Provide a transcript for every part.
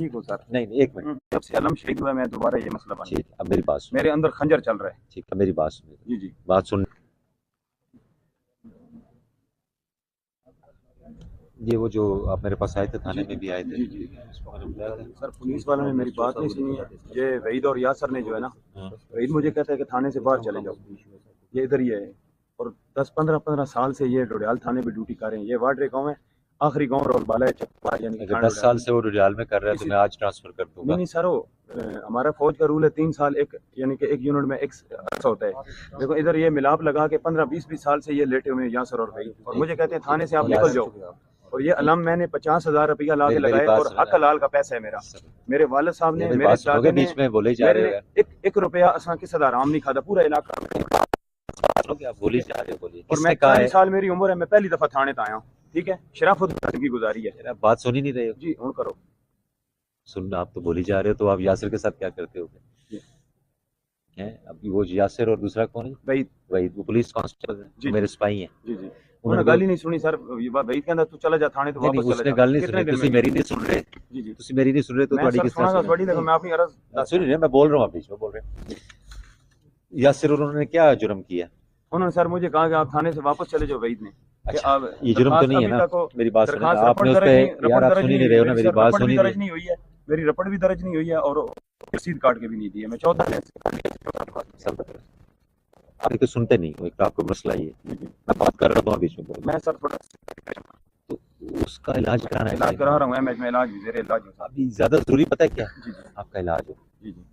ठीक हूँ सर। नहीं नहीं, एक मिनट। जब से अलम शहीद हुआ मैं दोबारा ये मसला बन ठीक है, अब मेरी बात सुन। मेरे अंदर खंजर चल रहा है। ठीक है, मेरी बात सुन। जी जी। बात सुन। ये वो जो आप मेरे पास आए थे, थाने में भी आए थे। जी जी। इसको मैंने बुलाया था। सर पुलिस वालों ने मेरी बात नहीं सुनी है। ये वहीद और यासर ने जो है ना, हाँ। वहीद मुझे कहता है कि थाने से बाहर चले जाओ, ये इधर ही है। और 10-15 साल से ये डोडियाल थाने पे ड्यूटी कर रहे हैं। ये वार्डरे गांव है, आखिरी गांव रोलबाला है चप्पा, यानी कि अगर थाना 10 साल डोडियाल। से वो रुझाल में कर रहा है तो इसी मैं आज ट्रांसफर कर नहीं दूंगा। नहीं सर, वो हमारा फौज का रूल है 3 साल एक, यानी कि एक यूनिट में एक अर्सा होता है। देखो इधर ये मिलाप लगा के 15-20 साल से ये लेटे हुए हैं यासर और वहीद, और मुझे कहते हैं थाने से आप निकल जाओ। और ये अलम मैंने 50,000 रुपया ला के मेरी लगाए, बात और सुनो हक ना। हलाल का पैसा है मेरा। मेरे वालिद साहब ने, मेरी मेरे बात सुनोगे? दादे ने, बीच में बोले ही जा रहे हो मेरे यार। एक रुपया असा किसी दा आराम नहीं खाता पूरा इलाका में। आप बोली जा रहे हो, बोलिए। और किसने मैं कहा 40 है? साल मेरी उम्र है, मैं पहली दफा थाने आया हूँ। ठीक है, शराफत जिंदगी गुजारी है। यार, आप बात सुन ही नहीं रहे हो। जी हूँ करो। सुन, आप तो बोली जा रहे हो। तो आप यासिर के साथ क्या करते हो? जी हैं अभी वो यासिर और दूसरा कौन है? वहीद। वही वो पुलिस कांस्टेबल है, जी वो मेरे सिपाही हैं। जी जी। उन्होंने उन्होंने गाली नहीं सुनी सर। वहीद कहता तू चला जा थाने, तो नहीं नहीं, वापस चला उसने जा। गल नहीं कितने सुनी। दिन तुसी में? मेरी नहीं सुन रहे। जी जी। तुसी मेरी नहीं सुन रहे तो मैं ਤੁਹਾਡੀ सर किस तरह सुना सुने? थोड़ी, देखो मैं अपनी अर्ज सुन रहे हैं, मैं बोल रहा हूँ, आप बीच में बोल रहे हैं। यासिर उन्होंने क्या जुर्म किया? उन्होंने सर मुझे कहा कि आप थाने से वापस चले जाओ। वहीद ने कि अच्छा, आप ये जुर्म तो दरखास्त नहीं है अभी ना? तक हो, मेरी बात सुने ना, दरखास्त रपट आपने उस दर्ज पे, नहीं, यार रपट आप दर्ज सुन ही नहीं नहीं हुई रहे हो ना, मेरी मेरी सर, बात रपट सुन भी ही नहीं दर्ज नहीं हुई है मेरी, रपट भी दर्ज नहीं हुई है, और रसीद काट के भी नहीं दी है। मैं 14 दिन से सब बता। आप तो सुनते नहीं हो, एक तो आपको मसला ये है। मैं बात कर रहा हूँ, बीच में बोल। मैं सर थोड़ा तो उसका इलाज कराना है। इलाज करा रहा हूँ, एमएच में इलाज, जेर इलाज हूँ। अभी ज्यादा जरूरी पता है क्या? जी जी। आपका इलाज हो। जी जी।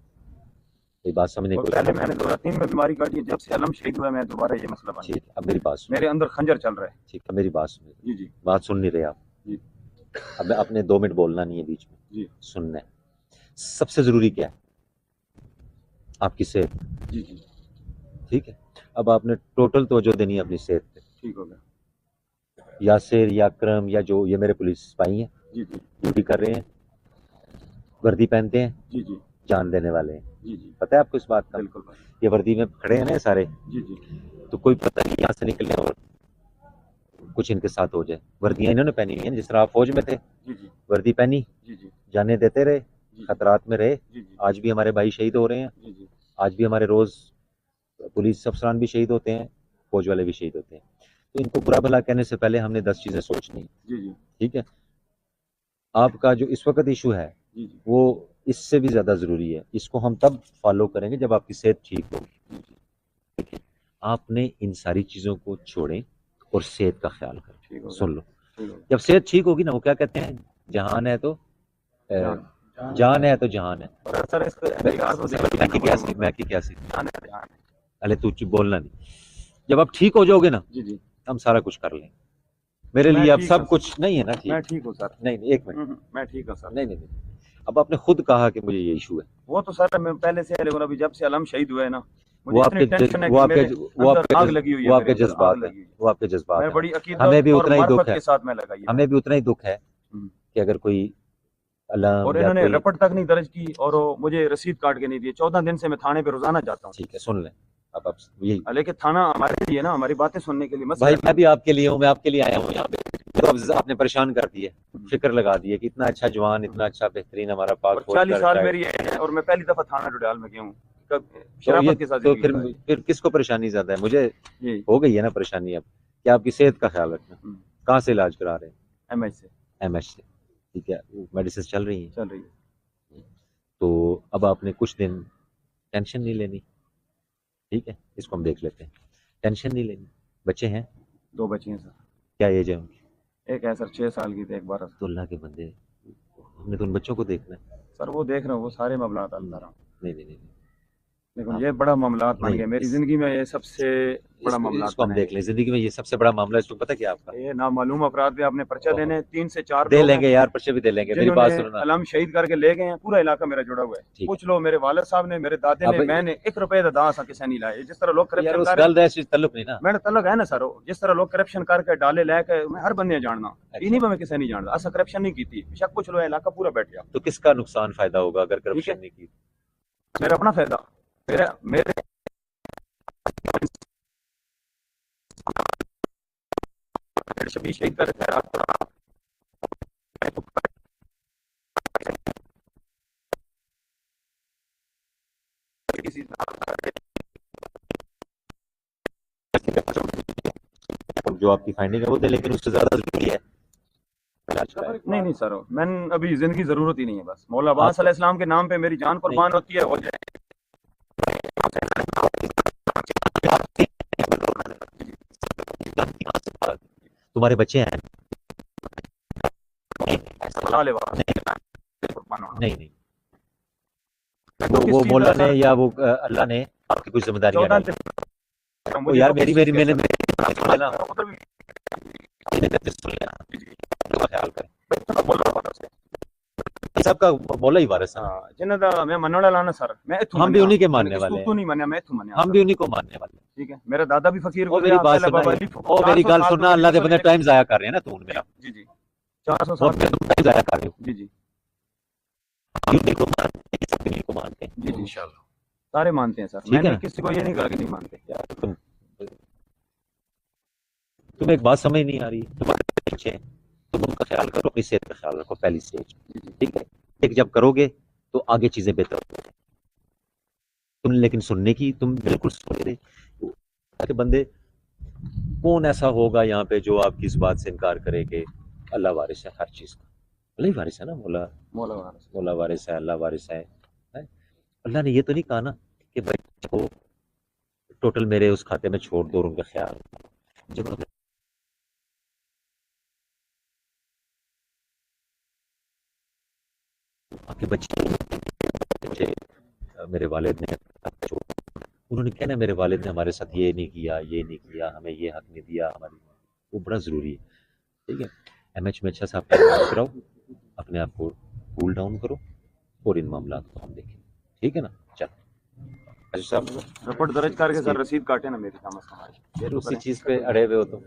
ये बात समझने और की पहले कोशिश मैंने 2003 में बीमारी काटी है, जब से अलम शहीद हुआ मैं दोबारा ये मसला बन ठीक है, अब मेरी बात सुन। मेरे अंदर खंजर चल रहा है। ठीक है, मेरी बात सुन। जी जी। बात सुन नहीं रहे आप। जी अब अपने 2 मिनट बोलना नहीं है बीच में, जी। सुनना है। सबसे जरूरी क्या है? आपकी सेहत। जी जी। ठीक है, अब आपने टोटल तवज्जो देनी है अपनी सेहत पे। ठीक हो गया। यासिर या अकरम या जो ये मेरे पुलिस सिपाही हैं, जी जी। ड्यूटी कर रहे हैं, वर्दी पहनते हैं, जी जी। जान देने वाले हैं। जी जी। पता है आपको इस बात का? बिल्कुल भाई। ये वर्दी में खड़े हैं ना ये सारे, जी जी। तो कोई पता नहीं यहाँ से निकले और कुछ इनके साथ हो जाए। वर्दियां इन्होंने पहनी हुई हैं, जिस तरह आप फौज में थे, जी जी। वर्दी पहनी, जी जी। जाने देते रहे, जी खतरात में रहे। जी। जी आज भी हमारे भाई शहीद हो रहे हैं। जी। जी आज भी हमारे रोज पुलिस अफसरान भी शहीद होते हैं, फौज वाले भी शहीद होते हैं। तो इनको बुरा भला कहने से पहले हमने 10 चीजें सोचनी है। जी। जी ठीक है, आपका जो इस वक्त इशू है जी। जी वो इससे भी ज्यादा जरूरी है। इसको हम तब फॉलो करेंगे जब आपकी सेहत ठीक होगी। ठीक है, आपने इन सारी चीजों को छोड़ें और सेहत का ख्याल ठीक करें। हो सुन लो, ठीक हो जब सेहत ठीक होगी ना, वो क्या कहते हैं, जहान है तो जान जान है तो जहान है। और सर इसको यार तो मैं की क्या सी, मैं की क्या सी। जान है, जान है। अरे तू चुप बोलना नहीं। जब आप ठीक हो जाओगे ना, जी जी। हम सारा कुछ कर लेंगे। मेरे मैं लिए अब ठीक सब हूँ। कुछ नहीं है ना मैं ठीक। ठीक हूँ सर। नहीं नहीं, एक मिनट। मैं ठीक हूँ सर। नहीं नहीं नहीं, अब आपने खुद कहा कि मुझे ये इशू है। वो तो सर मैं पहले से है, लेकिन अभी जब से अलम शहीद हुए ना, मुझे वो इतनी आपके टेंशन है वो कि आपके मेरे वो अंदर आपके आग लगी हुई है, वो मेरे आपके अंदर आग जज्बात है। लगी हुई है। वो आपके जज्बात मैं है। बड़ी हमें भी अकीदत और उतना ही दुख मार्फत है। के साथ में लगाई है। हमें भी उतना ही दुख है हम्म। कि अगर कोई अलम और या इन्होंने कोई। रपट तक नहीं दर्ज की, और वो मुझे रसीद काट के नहीं दिए। 14 दिन से मैं थाने पे रोजाना जाता हूँ। ठीक है, सुन लें। अब आप यही, लेकिन थाना हमारे लिए ना, हमारी बातें सुनने के लिए मत भाई सर। मैं भी आपके लिए हूँ, मैं आपके लिए आया हूँ यहाँ पे। तो अब आपने परेशान कर दिए, फिक्र लगा दिए कि इतना अच्छा जवान, इतना अच्छा बेहतरीन हमारा पाक और फौज 40 का साल रिटायर्ड। मेरी एज है, और मैं पहली दफा थाना डोडियाल में गया हूँ। तो ये शराफत के साथ तो जिंदगी गुजारी। फिर किसको परेशानी ज्यादा है? मुझे जी। हो गई है ना परेशानी अब। क्या आपकी सेहत का ख्याल रखना। कहाँ से इलाज करा रहे हैं? एमएच से एमएच से। ठीक है, मेडिसिन चल रही है। चल रही है। तो अब आपने कुछ दिन टेंशन नहीं लेनी। ठीक है, इसको हम देख लेते हैं। टेंशन नहीं लेनी। बच्चे हैं? 2 बच्चे हैं सर। क्या एज है उनकी? एक है सर 6 साल की थी, एक 12 साल। तो अल्लाह के बंदे, हमने तो उन बच्चों को देखना है। सर वो देख रहा हूँ, वो सारे मामला हल कर रहा हूँ। नहीं नहीं नहीं लेकिन आप ये बड़ा मामला बन नहीं, गया मेरी जिंदगी में, ये सबसे बड़ा मामला इसको हम बना देख है। लें। जिंदगी में ये सबसे बड़ा मामला है। इसको पता क्या आपका? ये नामालूम अपराध पे आपने पर्चा देने, 3 से 4 दे लोग हैं लेंगे यार, पर्चे भी दे लेंगे। मेरी जिन्होंने बात सुनो ना। अलम शहीद करके ले गए हैं। पूरा इलाका मेरा जुड़ा हुआ है। ठीक पूछ लो, मेरे वालिद साहब ने, मेरे दादे ने, अब मैंने 1 रुपए का दासा किसी नहीं लाए। जिस तरह लोग यार करप्शन उस कर गल दा तल्लुक नहीं ना। मैंने तलक है ना सर, जिस तरह लोग करप्शन करके डाले लेके, मैं हर बंदे जानना। इन्हीं पे मैं किसी नहीं जानता। ऐसा करप्शन नहीं की थी, बेशक कुछ लोग इलाका पूरा बैठ गया। तो किसका नुकसान फायदा होगा अगर ठीक है, करप्शन नहीं की? मेरा अपना फायदा, मेरे मेरे शहीद कर जो आपकी फाइंडिंग है वो दे, लेकिन उससे ज्यादा जरूरी है इलाज का। नहीं सर, मैंने अभी जिंदगी जरूरत ही नहीं है, बस मौला अब्बास अलैहिस्सलाम के नाम पे मेरी जान कुर्बान होती है, हो जाए। तुम्हारे बच्चे हैं? नहीं नहीं, वो मौला ने या वो अल्लाह ने आपकी कुछ जिम्मेदारी वो यार मेरी मेरी मैंने ख्याल करें सबका मौला ही वारिस है। जिन्हें दा मैं मनने वाला ना सर, मैं हम भी उन्हीं के मानने वाले हैं, नहीं मानने, मैं इत्थों मानने, हम भी उन्हीं को मानने वाले। ठीक है, मेरा दादा भी फकीर वो मेरी बात सुनना, ओ मेरी गल सुनना, अल्लाह के बंदे टाइम जाया कर रहे हैं ना तुम मेरा। जी जी 400 साल टाइम जाया कर रहे हो। जी जी को मानते हैं जी जी इंशाल्लाह सारे मानते हैं सर, मैंने किसी को ये नहीं कहा कि नहीं मानते यार। तुम्हें एक बात समझ नहीं आ रही, तुम्हारे बच्चे हैं, तुम उनका ख्याल करो, अपनी सेहत का ख्याल रखो पहली स्टेज, ठीक है। एक जब करोगे तो आगे चीजें बेहतर होंगी। तुम लेकिन सुनने की तुम बिल्कुल सुन रहे कि बंदे कौन ऐसा होगा यहाँ पे जो आपकी इस बात से इनकार करे कि अल्लाह वारिस है हर चीज का। अल्लाह ही वारिस है ना, मौला वारिस है, अल्लाह वारिस है। अल्लाह ने ये तो नहीं कहा ना कि बच्चे को टोटल मेरे उस खाते में छोड़ दो और उनका ख्याल। जब आपके बच्चे मेरे वालिद ने, उन्होंने कहना मेरे वालिद ने हमारे साथ ये नहीं किया, हमें ये हक नहीं दिया, हमारी वो बड़ा ज़रूरी है, ठीक है। एमएच में अच्छा सा अपना इलाज कराओ, अपने आप को कूल डाउन करो और इन मामला को हम देखें, ठीक है ना। चल साहब रिपोर्ट दर्ज करके सर रसीद काटे ना मेरी, कम से कम उसी चीज़ पे अड़े हुए हो तुम।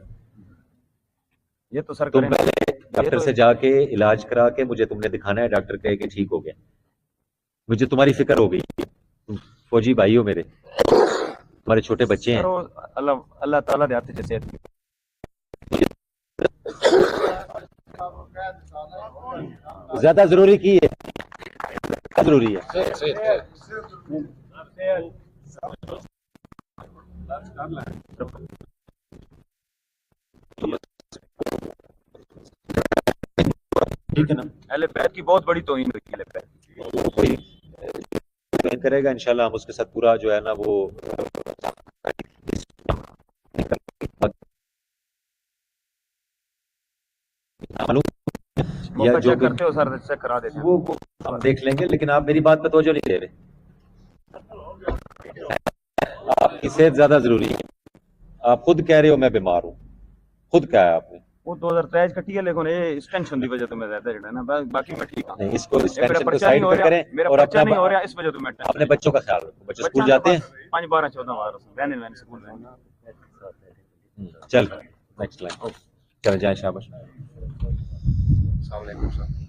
ये तो सर तुम पहले डॉक्टर से जाके इलाज करा के मुझे तुमने दिखाना है, डॉक्टर कहे कि ठीक हो गया, मुझे तुम्हारी फिक्र हो गई। तुम फौजी भाई हो मेरे, तुम्हारे छोटे बच्चे हैं। अल्लाह ताला दे हाथ जैसे ज्यादा जरूरी की है, जरूरी है। ठीक है ना। अहले बैत की बहुत बड़ी तौहीन हुई है, कोई करेगा इंशाल्लाह, हम उसके साथ पूरा जो है ना वो या जो करते हो सर चेक करा देते हैं, वो हम देख लेंगे, लेकिन आप मेरी बात पर तवज्जो नहीं दे रहे। आपकी सेहत ज्यादा जरूरी है। आप खुद कह रहे हो मैं बीमार हूँ, खुद कहा है आपने। वो 2023 कटी है, लेकिन ये इस टेंशन की वजह से मैं ज्यादा जड़ा ना, बाकी मैं ठीक हूं। नहीं, इसको इस टेंशन को साइड पे करें और अपना नहीं हो रहा इस वजह से मैं अपने बच्चों का ख्याल रखो। बच्चे स्कूल जाते हैं 5 12 14 बार रहने स्कूल में। चल नेक्स्ट लाइन, चल जाए, शाबाश। अस्सलाम वालेकुम सर।